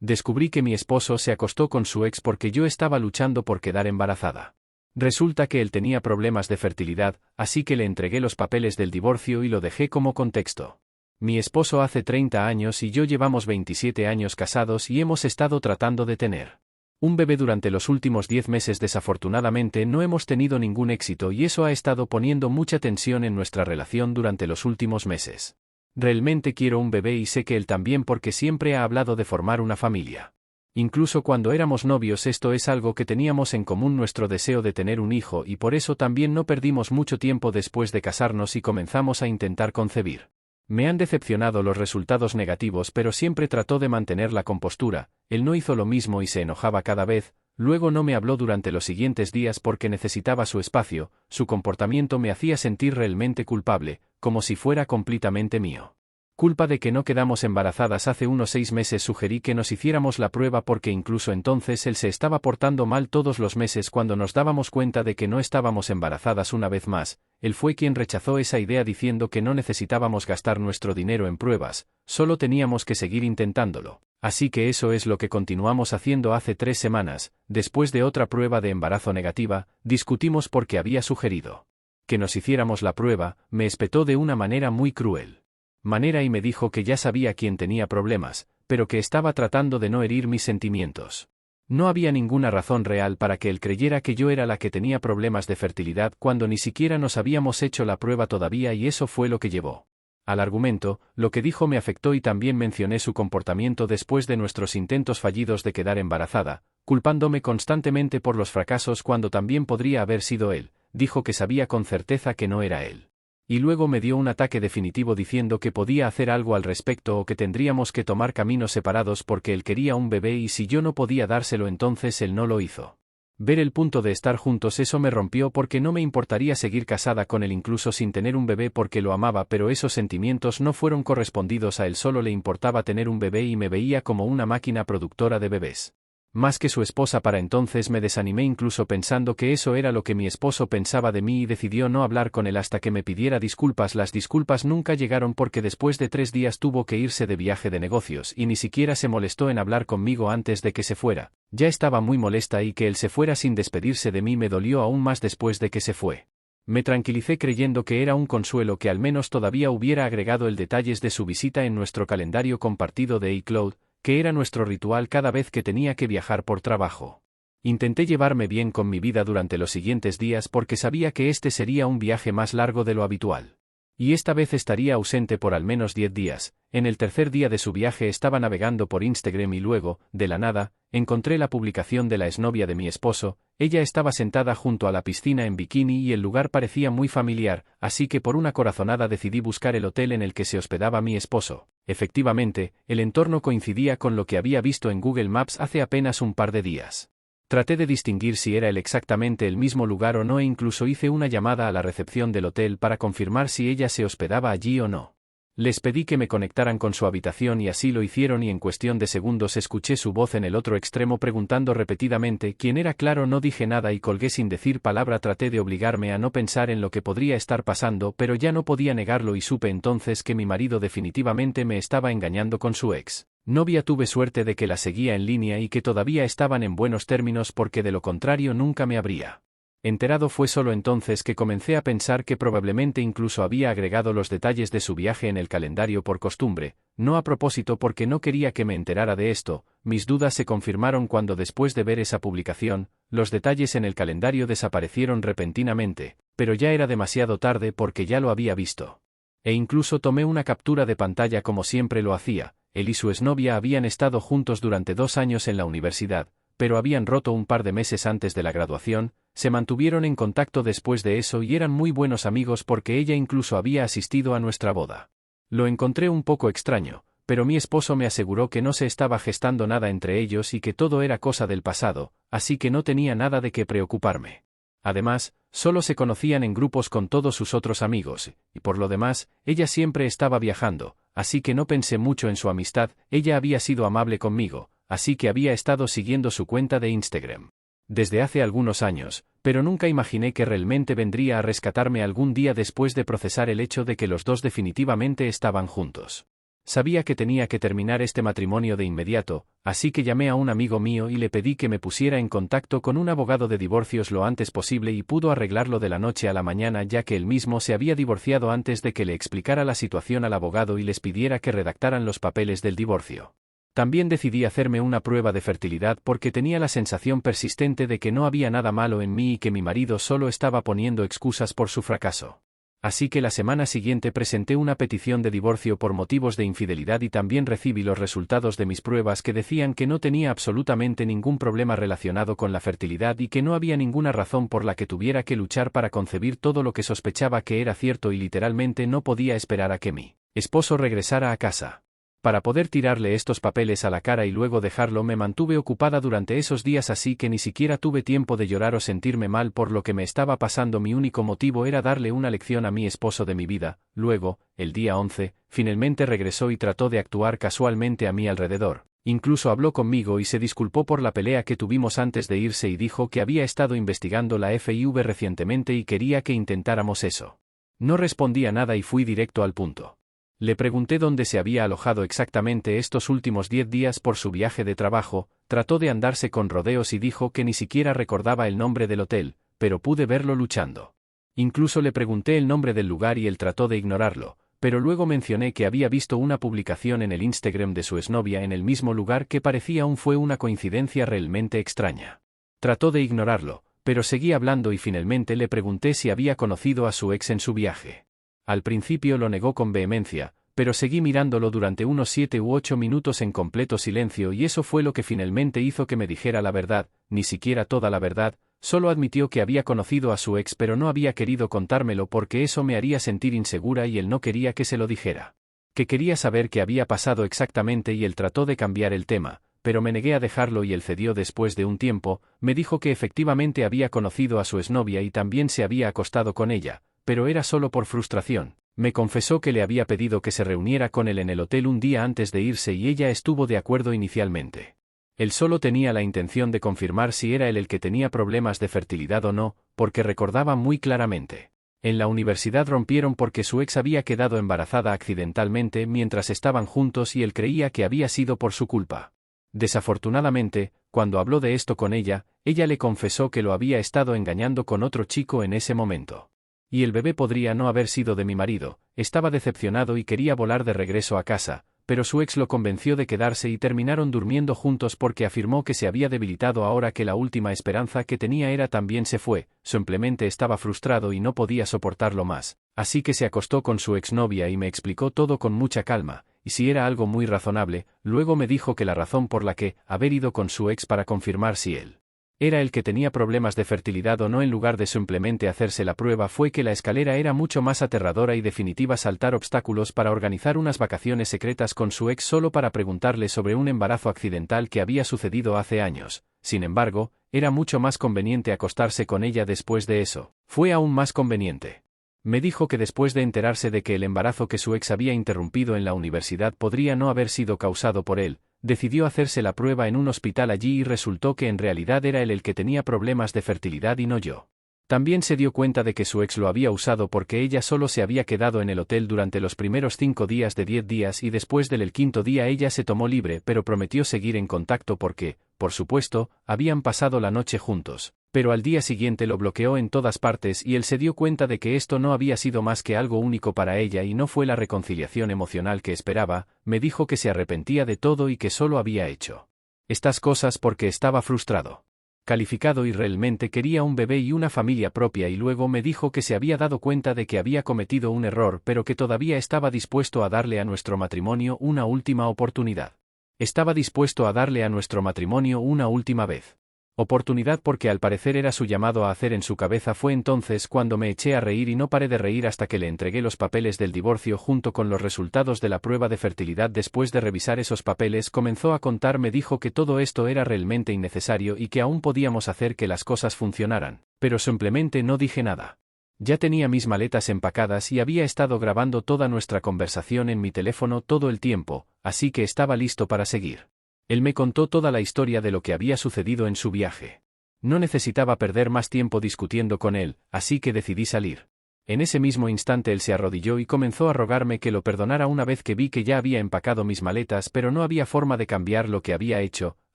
Descubrí que mi esposo se acostó con su ex porque yo estaba luchando por quedar embarazada. Resulta que él tenía problemas de fertilidad, así que le entregué los papeles del divorcio y lo dejé como contexto. Mi esposo hace 30 años y yo llevamos 27 años casados y hemos estado tratando de tener un bebé durante los últimos 10 meses. Desafortunadamente no hemos tenido ningún éxito y eso ha estado poniendo mucha tensión en nuestra relación durante los últimos meses. Realmente quiero un bebé y sé que él también porque siempre ha hablado de formar una familia. Incluso cuando éramos novios esto es algo que teníamos en común, nuestro deseo de tener un hijo, y por eso también no perdimos mucho tiempo después de casarnos y comenzamos a intentar concebir. Me han decepcionado los resultados negativos, pero siempre trató de mantener la compostura. Él no hizo lo mismo y se enojaba cada vez. Luego no me habló durante los siguientes días porque necesitaba su espacio. Su comportamiento me hacía sentir realmente culpable, como si fuera completamente mío. Culpa de que no quedamos embarazadas. Hace unos 6 meses sugerí que nos hiciéramos la prueba porque incluso entonces él se estaba portando mal todos los meses. Cuando nos dábamos cuenta de que no estábamos embarazadas una vez más, él fue quien rechazó esa idea diciendo que no necesitábamos gastar nuestro dinero en pruebas, solo teníamos que seguir intentándolo. Así que eso es lo que continuamos haciendo. Hace 3 semanas, después de otra prueba de embarazo negativa, discutimos porque había sugerido que nos hiciéramos la prueba. Me espetó de una manera muy cruel. Y me dijo que ya sabía quién tenía problemas, pero que estaba tratando de no herir mis sentimientos. No había ninguna razón real para que él creyera que yo era la que tenía problemas de fertilidad cuando ni siquiera nos habíamos hecho la prueba todavía, y eso fue lo que llevó al argumento. Lo que dijo me afectó y también mencioné su comportamiento después de nuestros intentos fallidos de quedar embarazada, culpándome constantemente por los fracasos cuando también podría haber sido él. Dijo que sabía con certeza que no era él. Y luego me dio un ataque definitivo diciendo que podía hacer algo al respecto o que tendríamos que tomar caminos separados porque él quería un bebé y si yo no podía dárselo entonces él no lo hizo. Ver el punto de estar juntos, eso me rompió porque no me importaría seguir casada con él incluso sin tener un bebé porque lo amaba, pero esos sentimientos no fueron correspondidos. A él solo le importaba tener un bebé y me veía como una máquina productora de bebés. Más que su esposa. Para entonces me desanimé incluso pensando que eso era lo que mi esposo pensaba de mí y decidió no hablar con él hasta que me pidiera disculpas. Las disculpas nunca llegaron porque después de 3 días tuvo que irse de viaje de negocios y ni siquiera se molestó en hablar conmigo antes de que se fuera. Ya estaba muy molesta y que él se fuera sin despedirse de mí me dolió aún más después de que se fue. Me tranquilicé creyendo que era un consuelo que al menos todavía hubiera agregado el detalles de su visita en nuestro calendario compartido de iCloud, que era nuestro ritual cada vez que tenía que viajar por trabajo. Intenté llevarme bien con mi vida durante los siguientes días porque sabía que este sería un viaje más largo de lo habitual. Y esta vez estaría ausente por al menos 10 días. En el tercer día de su viaje estaba navegando por Instagram y luego, de la nada, encontré la publicación de la exnovia de mi esposo. Ella estaba sentada junto a la piscina en bikini y el lugar parecía muy familiar, así que por una corazonada decidí buscar el hotel en el que se hospedaba mi esposo. Efectivamente, el entorno coincidía con lo que había visto en Google Maps hace apenas un par de días. Traté de distinguir si era exactamente el mismo lugar o no e incluso hice una llamada a la recepción del hotel para confirmar si ella se hospedaba allí o no. Les pedí que me conectaran con su habitación y así lo hicieron y en cuestión de segundos escuché su voz en el otro extremo preguntando repetidamente quién era. Claro, no dije nada y colgué sin decir palabra. Traté de obligarme a no pensar en lo que podría estar pasando, pero ya no podía negarlo y supe entonces que mi marido definitivamente me estaba engañando con su ex novia. Tuve suerte de que la seguía en línea y que todavía estaban en buenos términos porque de lo contrario nunca me habría enterado. Fue solo entonces que comencé a pensar que probablemente incluso había agregado los detalles de su viaje en el calendario por costumbre, no a propósito porque no quería que me enterara de esto. Mis dudas se confirmaron cuando después de ver esa publicación, los detalles en el calendario desaparecieron repentinamente, pero ya era demasiado tarde porque ya lo había visto. E incluso tomé una captura de pantalla como siempre lo hacía. Él y su exnovia habían estado juntos durante 2 años en la universidad, pero habían roto un par de meses antes de la graduación. Se mantuvieron en contacto después de eso y eran muy buenos amigos porque ella incluso había asistido a nuestra boda. Lo encontré un poco extraño, pero mi esposo me aseguró que no se estaba gestando nada entre ellos y que todo era cosa del pasado, así que no tenía nada de qué preocuparme. Además, solo se conocían en grupos con todos sus otros amigos, y por lo demás, ella siempre estaba viajando, así que no pensé mucho en su amistad. Ella había sido amable conmigo, así que había estado siguiendo su cuenta de Instagram desde hace algunos años, pero nunca imaginé que realmente vendría a rescatarme algún día después de procesar el hecho de que los dos definitivamente estaban juntos. Sabía que tenía que terminar este matrimonio de inmediato, así que llamé a un amigo mío y le pedí que me pusiera en contacto con un abogado de divorcios lo antes posible y pudo arreglarlo de la noche a la mañana ya que él mismo se había divorciado antes de que le explicara la situación al abogado y les pidiera que redactaran los papeles del divorcio. También decidí hacerme una prueba de fertilidad porque tenía la sensación persistente de que no había nada malo en mí y que mi marido solo estaba poniendo excusas por su fracaso. Así que la semana siguiente presenté una petición de divorcio por motivos de infidelidad y también recibí los resultados de mis pruebas que decían que no tenía absolutamente ningún problema relacionado con la fertilidad y que no había ninguna razón por la que tuviera que luchar para concebir todo lo que sospechaba que era cierto y literalmente no podía esperar a que mi esposo regresara a casa. Para poder tirarle estos papeles a la cara y luego dejarlo me mantuve ocupada durante esos días así que ni siquiera tuve tiempo de llorar o sentirme mal por lo que me estaba pasando. Mi único motivo era darle una lección a mi esposo de mi vida. Luego, el día 11, finalmente regresó y trató de actuar casualmente a mi alrededor. Incluso habló conmigo y se disculpó por la pelea que tuvimos antes de irse y dijo que había estado investigando la FIV recientemente y quería que intentáramos eso. No respondí a nada y fui directo al punto. Le pregunté dónde se había alojado exactamente estos últimos 10 días por su viaje de trabajo, trató de andarse con rodeos y dijo que ni siquiera recordaba el nombre del hotel, pero pude verlo luchando. Incluso le pregunté el nombre del lugar y él trató de ignorarlo, pero luego mencioné que había visto una publicación en el Instagram de su exnovia en el mismo lugar que parecía fue una coincidencia realmente extraña. Trató de ignorarlo, pero seguí hablando y finalmente le pregunté si había conocido a su ex en su viaje. Al principio lo negó con vehemencia, pero seguí mirándolo durante unos 7 u 8 minutos en completo silencio y eso fue lo que finalmente hizo que me dijera la verdad, ni siquiera toda la verdad, solo admitió que había conocido a su ex pero no había querido contármelo porque eso me haría sentir insegura y él no quería que se lo dijera. Que quería saber qué había pasado exactamente y él trató de cambiar el tema, pero me negué a dejarlo y él cedió después de un tiempo, me dijo que efectivamente había conocido a su exnovia y también se había acostado con ella, pero era solo por frustración. Me confesó que le había pedido que se reuniera con él en el hotel un día antes de irse y ella estuvo de acuerdo inicialmente. Él solo tenía la intención de confirmar si era él el que tenía problemas de fertilidad o no, porque recordaba muy claramente. En la universidad rompieron porque su ex había quedado embarazada accidentalmente mientras estaban juntos y él creía que había sido por su culpa. Desafortunadamente, cuando habló de esto con ella le confesó que lo había estado engañando con otro chico en ese momento. Y el bebé podría no haber sido de mi marido. Estaba decepcionado y quería volar de regreso a casa, pero su ex lo convenció de quedarse y terminaron durmiendo juntos porque afirmó que se había debilitado ahora que la última esperanza que tenía también se fue, simplemente estaba frustrado y no podía soportarlo más, así que se acostó con su exnovia y me explicó todo con mucha calma, y si era algo muy razonable, luego me dijo que la razón por la que haber ido con su ex para confirmar si él era el que tenía problemas de fertilidad o no en lugar de simplemente hacerse la prueba fue que la escalera era mucho más aterradora y definitiva saltar obstáculos para organizar unas vacaciones secretas con su ex solo para preguntarle sobre un embarazo accidental que había sucedido hace años. Sin embargo, era mucho más conveniente acostarse con ella después de eso. Fue aún más conveniente. Me dijo que después de enterarse de que el embarazo que su ex había interrumpido en la universidad podría no haber sido causado por él, decidió hacerse la prueba en un hospital allí y resultó que en realidad era él el que tenía problemas de fertilidad y no yo. También se dio cuenta de que su ex lo había usado porque ella solo se había quedado en el hotel durante los primeros 5 días de 10 días y después del 5.º día ella se tomó libre pero prometió seguir en contacto porque, por supuesto, habían pasado la noche juntos. Pero al día siguiente lo bloqueó en todas partes y él se dio cuenta de que esto no había sido más que algo único para ella y no fue la reconciliación emocional que esperaba. Me dijo que se arrepentía de todo y que solo había hecho estas cosas porque estaba frustrado, calificado y realmente quería un bebé y una familia propia y luego me dijo que se había dado cuenta de que había cometido un error pero que todavía estaba dispuesto a darle a nuestro matrimonio una última oportunidad. Estaba dispuesto a darle a nuestro matrimonio una última vez. Oportunidad porque al parecer era su llamado a hacer en su cabeza. Fue entonces cuando me eché a reír y no paré de reír hasta que le entregué los papeles del divorcio junto con los resultados de la prueba de fertilidad. Después de revisar esos papeles comenzó a contar, me dijo que todo esto era realmente innecesario y que aún podíamos hacer que las cosas funcionaran, pero simplemente no dije nada. Ya tenía mis maletas empacadas y había estado grabando toda nuestra conversación en mi teléfono todo el tiempo, así que estaba listo para seguir. Él me contó toda la historia de lo que había sucedido en su viaje. No necesitaba perder más tiempo discutiendo con él, así que decidí salir. En ese mismo instante él se arrodilló y comenzó a rogarme que lo perdonara una vez que vi que ya había empacado mis maletas, pero no había forma de cambiar lo que había hecho,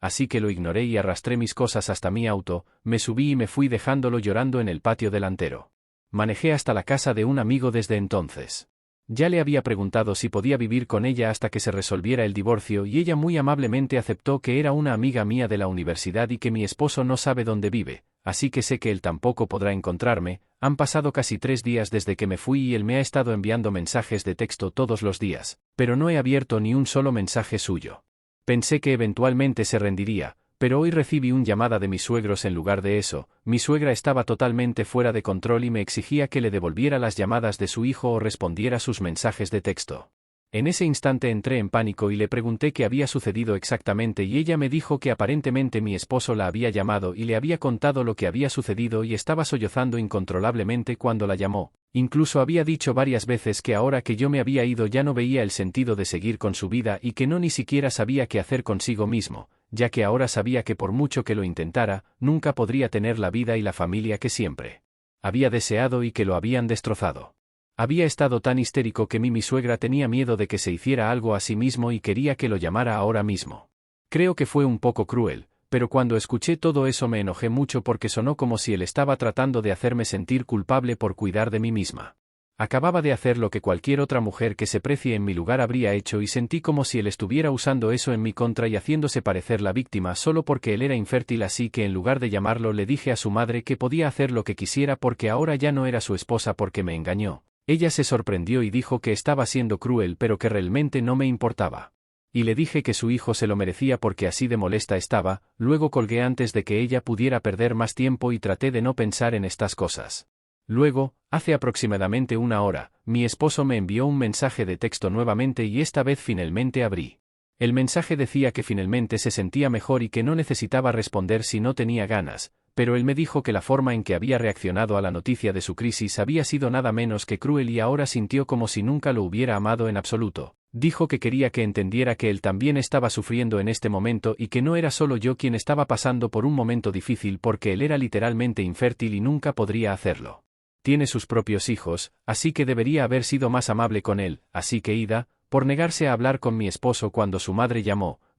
así que lo ignoré y arrastré mis cosas hasta mi auto, me subí y me fui dejándolo llorando en el patio delantero. Manejé hasta la casa de un amigo desde entonces. Ya le había preguntado si podía vivir con ella hasta que se resolviera el divorcio y ella muy amablemente aceptó que era una amiga mía de la universidad y que mi esposo no sabe dónde vive, así que sé que él tampoco podrá encontrarme. Han pasado casi 3 días desde que me fui y él me ha estado enviando mensajes de texto todos los días, pero no he abierto ni un solo mensaje suyo. Pensé que eventualmente se rendiría, pero hoy recibí una llamada de mis suegros en lugar de eso. Mi suegra estaba totalmente fuera de control y me exigía que le devolviera las llamadas de su hijo o respondiera sus mensajes de texto. En ese instante entré en pánico y le pregunté qué había sucedido exactamente y ella me dijo que aparentemente mi esposo la había llamado y le había contado lo que había sucedido y estaba sollozando incontrolablemente cuando la llamó. Incluso había dicho varias veces que ahora que yo me había ido ya no veía el sentido de seguir con su vida y que no ni siquiera sabía qué hacer consigo mismo, ya que ahora sabía que por mucho que lo intentara, nunca podría tener la vida y la familia que siempre había deseado y que lo habían destrozado. Había estado tan histérico que mi suegra tenía miedo de que se hiciera algo a sí mismo y quería que lo llamara ahora mismo. Creo que fue un poco cruel, pero cuando escuché todo eso me enojé mucho porque sonó como si él estaba tratando de hacerme sentir culpable por cuidar de mí misma. Acababa de hacer lo que cualquier otra mujer que se precie en mi lugar habría hecho y sentí como si él estuviera usando eso en mi contra y haciéndose parecer la víctima solo porque él era infértil, así que en lugar de llamarlo le dije a su madre que podía hacer lo que quisiera porque ahora ya no era su esposa porque me engañó. Ella se sorprendió y dijo que estaba siendo cruel pero que realmente no me importaba. Y le dije que su hijo se lo merecía porque así de molesta estaba. Luego colgué antes de que ella pudiera perder más tiempo y traté de no pensar en estas cosas. Luego, hace aproximadamente 1 hora, mi esposo me envió un mensaje de texto nuevamente y esta vez finalmente abrí. El mensaje decía que finalmente se sentía mejor y que no necesitaba responder si no tenía ganas, pero él me dijo que la forma en que había reaccionado a la noticia de su crisis había sido nada menos que cruel y ahora sintió como si nunca lo hubiera amado en absoluto. Dijo que quería que entendiera que él también estaba sufriendo en este momento y que no era solo yo quien estaba pasando por un momento difícil porque él era literalmente infértil y nunca podría hacerlo. Tiene sus propios hijos, así que debería haber sido más amable con él, así que Ida, por negarse a hablar con mi esposo cuando su madre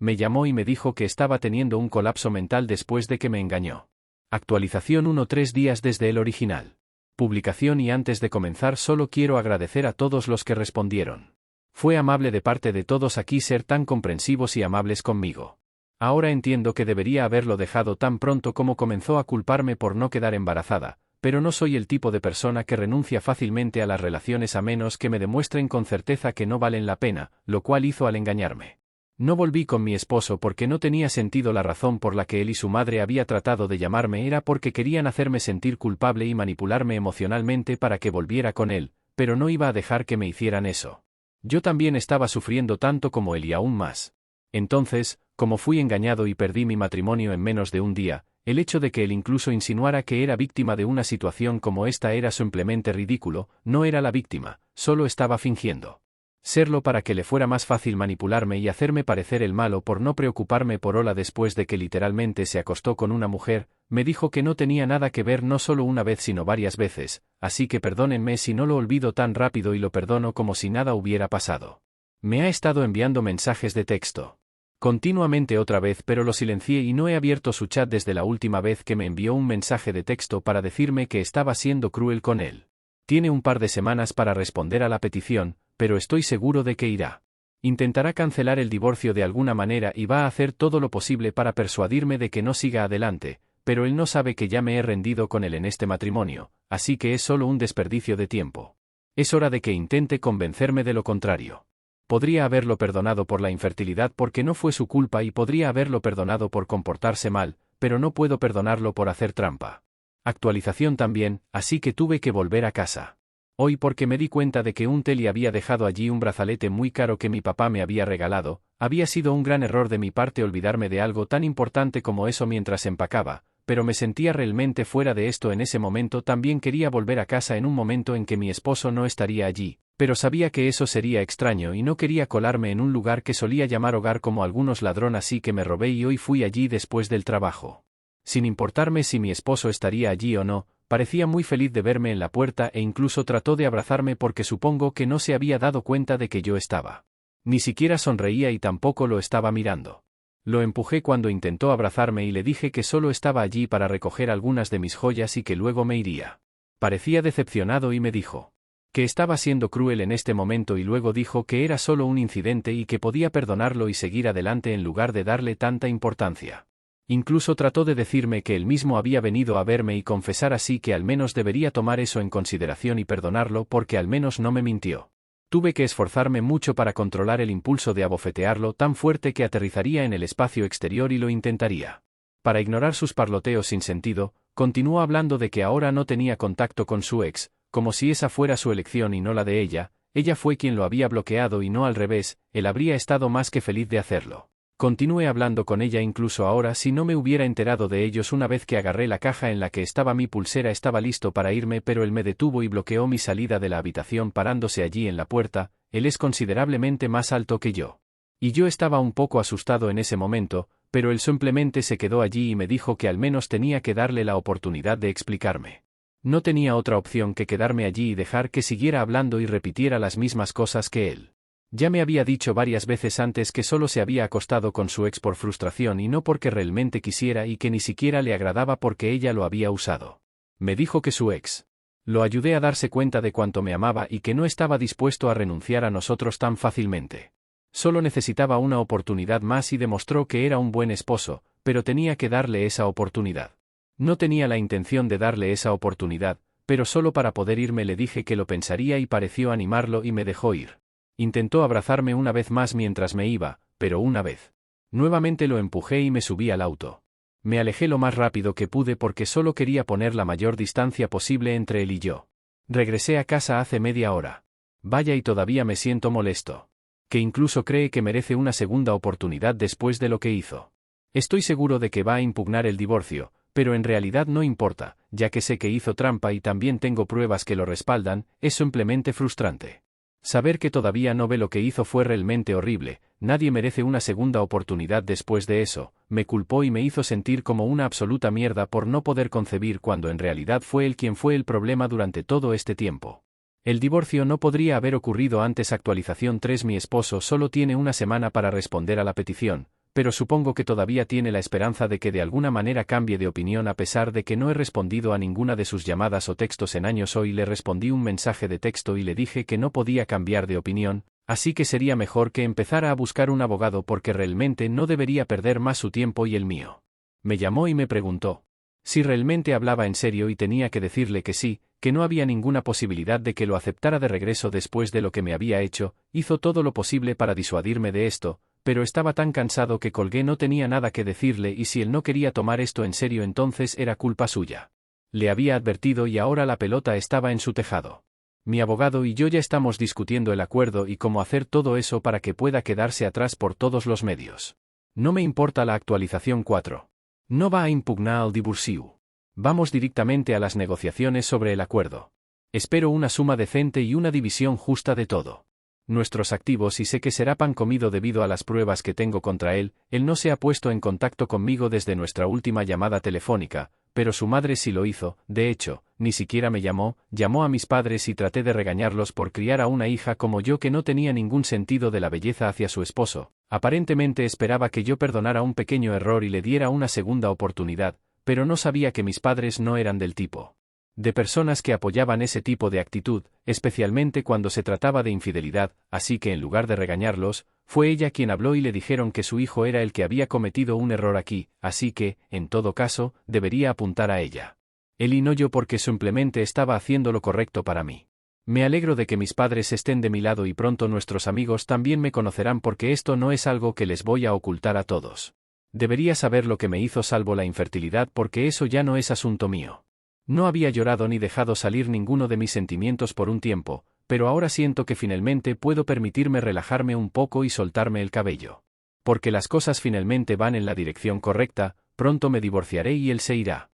me llamó y me dijo que estaba teniendo un colapso mental después de que me engañó. Actualización 1:3 días desde el original. Publicación. Y antes de comenzar solo quiero agradecer a todos los que respondieron. Fue amable de parte de todos aquí ser tan comprensivos y amables conmigo. Ahora entiendo que debería haberlo dejado tan pronto como comenzó a culparme por no quedar embarazada, pero no soy el tipo de persona que renuncia fácilmente a las relaciones a menos que me demuestren con certeza que no valen la pena, lo cual hizo al engañarme. No volví con mi esposo porque no tenía sentido. La razón por la que él y su madre había tratado de llamarme era porque querían hacerme sentir culpable y manipularme emocionalmente para que volviera con él, pero no iba a dejar que me hicieran eso. Yo también estaba sufriendo tanto como él y aún más. Entonces, como fui engañado y perdí mi matrimonio en menos de un día, el hecho de que él incluso insinuara que era víctima de una situación como esta era simplemente ridículo. No era la víctima, solo estaba fingiendo serlo para que le fuera más fácil manipularme y hacerme parecer el malo por no preocuparme por Ola. Después de que literalmente se acostó con una mujer, me dijo que no tenía nada que ver no solo una vez sino varias veces, así que perdónenme si no lo olvido tan rápido y lo perdono como si nada hubiera pasado. Me ha estado enviando mensajes de texto continuamente otra vez, pero lo silencié y no he abierto su chat desde la última vez que me envió un mensaje de texto para decirme que estaba siendo cruel con él. Tiene un par de semanas para responder a la petición, pero estoy seguro de que irá. Intentará cancelar el divorcio de alguna manera y va a hacer todo lo posible para persuadirme de que no siga adelante, pero él no sabe que ya me he rendido con él en este matrimonio, así que es solo un desperdicio de tiempo. Es hora de que intente convencerme de lo contrario. Podría haberlo perdonado por la infertilidad porque no fue su culpa y podría haberlo perdonado por comportarse mal, pero no puedo perdonarlo por hacer trampa. Actualización también, así que tuve que volver a casa hoy porque me di cuenta de que un Telly había dejado allí un brazalete muy caro que mi papá me había regalado. Había sido un gran error de mi parte olvidarme de algo tan importante como eso mientras empacaba, pero me sentía realmente fuera de esto en ese momento. También quería volver a casa en un momento en que mi esposo no estaría allí, pero sabía que eso sería extraño y no quería colarme en un lugar que solía llamar hogar como algunos ladrones, así que me robé y hoy fui allí después del trabajo. Sin importarme si mi esposo estaría allí o no, parecía muy feliz de verme en la puerta e incluso trató de abrazarme porque supongo que no se había dado cuenta de que yo estaba. Ni siquiera sonreía y tampoco lo estaba mirando. Lo empujé cuando intentó abrazarme y le dije que solo estaba allí para recoger algunas de mis joyas y que luego me iría. Parecía decepcionado y me dijo que estaba siendo cruel en este momento y luego dijo que era solo un incidente y que podía perdonarlo y seguir adelante en lugar de darle tanta importancia. Incluso trató de decirme que él mismo había venido a verme y confesar así que al menos debería tomar eso en consideración y perdonarlo porque al menos no me mintió. Tuve que esforzarme mucho para controlar el impulso de abofetearlo tan fuerte que aterrizaría en el espacio exterior y lo intentaría. Para ignorar sus parloteos sin sentido, continuó hablando de que ahora no tenía contacto con su ex, como si esa fuera su elección y no la de ella fue quien lo había bloqueado y no al revés, él habría estado más que feliz de hacerlo. Continué hablando con ella incluso ahora si no me hubiera enterado de ellos una vez que agarré la caja en la que estaba mi pulsera estaba listo para irme pero él me detuvo y bloqueó mi salida de la habitación parándose allí en la puerta, él es considerablemente más alto que yo. Y yo estaba un poco asustado en ese momento, pero él simplemente se quedó allí y me dijo que al menos tenía que darle la oportunidad de explicarme. No tenía otra opción que quedarme allí y dejar que siguiera hablando y repitiera las mismas cosas que él. Ya me había dicho varias veces antes que solo se había acostado con su ex por frustración y no porque realmente quisiera y que ni siquiera le agradaba porque ella lo había usado. Me dijo que su ex lo ayudé a darse cuenta de cuánto me amaba y que no estaba dispuesto a renunciar a nosotros tan fácilmente. Solo necesitaba una oportunidad más y demostró que era un buen esposo, pero tenía que darle esa oportunidad. No tenía la intención de darle esa oportunidad, pero solo para poder irme le dije que lo pensaría y pareció animarlo y me dejó ir. Intentó abrazarme una vez más mientras me iba, pero una vez. Nuevamente lo empujé y me subí al auto. Me alejé lo más rápido que pude porque solo quería poner la mayor distancia posible entre él y yo. Regresé a casa hace media hora. Vaya y todavía me siento molesto. Que incluso cree que merece una segunda oportunidad después de lo que hizo. Estoy seguro de que va a impugnar el divorcio, pero en realidad no importa, ya que sé que hizo trampa y también tengo pruebas que lo respaldan, es simplemente frustrante. Saber que todavía no ve lo que hizo fue realmente horrible, nadie merece una segunda oportunidad después de eso, me culpó y me hizo sentir como una absoluta mierda por no poder concebir cuando en realidad fue él quien fue el problema durante todo este tiempo. El divorcio no podría haber ocurrido antes. Actualización 3. Mi esposo solo tiene una semana para responder a la petición, pero supongo que todavía tiene la esperanza de que de alguna manera cambie de opinión a pesar de que no he respondido a ninguna de sus llamadas o textos en años. Hoy le respondí un mensaje de texto y le dije que no podía cambiar de opinión, así que sería mejor que empezara a buscar un abogado porque realmente no debería perder más su tiempo y el mío. Me llamó y me preguntó si realmente hablaba en serio y tenía que decirle que sí, que no había ninguna posibilidad de que lo aceptara de regreso después de lo que me había hecho. Hizo todo lo posible para disuadirme de esto, pero estaba tan cansado que colgué. No tenía nada que decirle y si él no quería tomar esto en serio entonces era culpa suya. Le había advertido y ahora la pelota estaba en su tejado. Mi abogado y yo ya estamos discutiendo el acuerdo y cómo hacer todo eso para que pueda quedarse atrás por todos los medios. No me importa la actualización 4. No va a impugnar el divorcio. Vamos directamente a las negociaciones sobre el acuerdo. Espero una suma decente y una división justa de todo. Nuestros activos y sé que será pan comido debido a las pruebas que tengo contra él. Él no se ha puesto en contacto conmigo desde nuestra última llamada telefónica, pero su madre sí lo hizo. De hecho, ni siquiera me llamó a mis padres y traté de regañarlos por criar a una hija como yo que no tenía ningún sentido de la belleza hacia su esposo. Aparentemente esperaba que yo perdonara un pequeño error y le diera una segunda oportunidad, pero no sabía que mis padres no eran del tipo de personas que apoyaban ese tipo de actitud, especialmente cuando se trataba de infidelidad, así que en lugar de regañarlos, fue ella quien habló y le dijeron que su hijo era el que había cometido un error aquí, así que, en todo caso, debería apuntar a ella. Él y no yo porque simplemente estaba haciendo lo correcto para mí. Me alegro de que mis padres estén de mi lado y pronto nuestros amigos también me conocerán porque esto no es algo que les voy a ocultar a todos. Debería saber lo que me hizo salvo la infertilidad porque eso ya no es asunto mío. No había llorado ni dejado salir ninguno de mis sentimientos por un tiempo, pero ahora siento que finalmente puedo permitirme relajarme un poco y soltarme el cabello. Porque las cosas finalmente van en la dirección correcta, pronto me divorciaré y él se irá.